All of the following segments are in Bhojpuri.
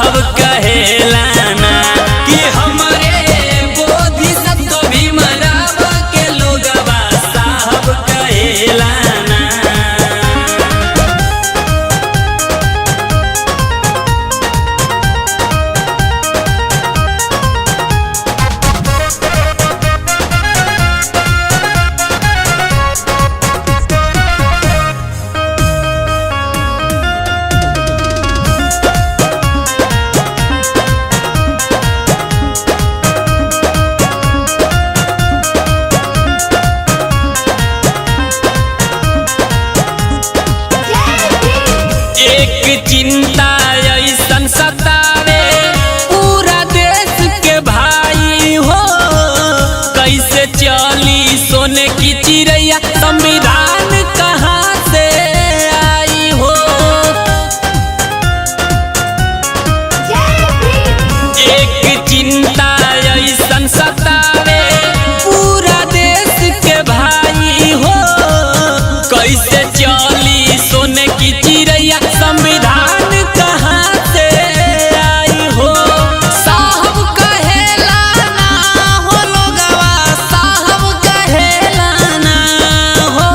साहब कहेलाना कि हमारे बोधिसत्व भीमराव के लोगवा साहब कहेलाना। एक चिंता ऐसन सतावे पूरा देश के भाई हो, कैसे चली सोने की चिड़ैया संविधान कहाँ से आई हो। एक चिंता ऐसन सतावे पूरा देश के भाई हो, कैसे चली सोने की चिड़ैया संविधान कहाँ से आई हो। साहब कहेलाना हो लोगवा साहब कहेलाना हो,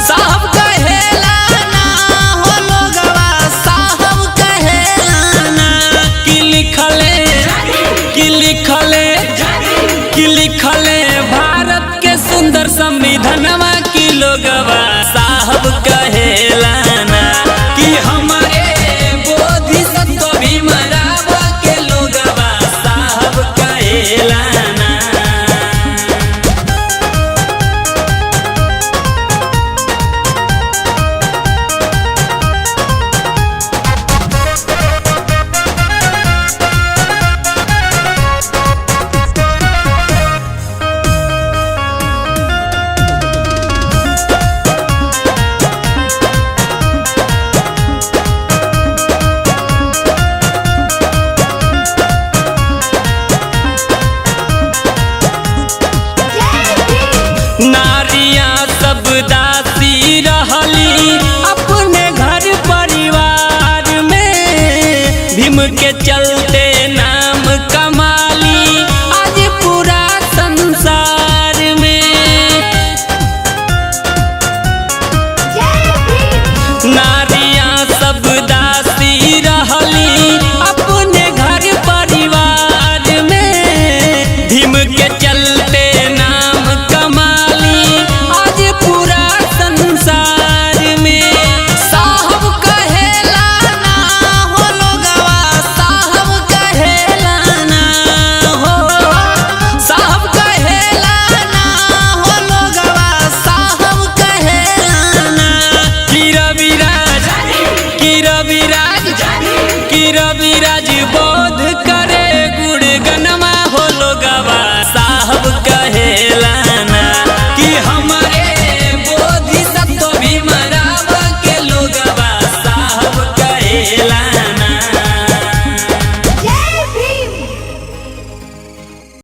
साहब कहेलाना हो लोगवा साहब कहेलाना कि लिखले भारत के सुंदर संविधानवा की लोगवा साहब कहेलाना कि हमारे बोधिसत्व भीमराव के लोगवा साहब कहेलाना। नारियां सब दासी रहली अपने घर परिवार में, भीम के चलते ना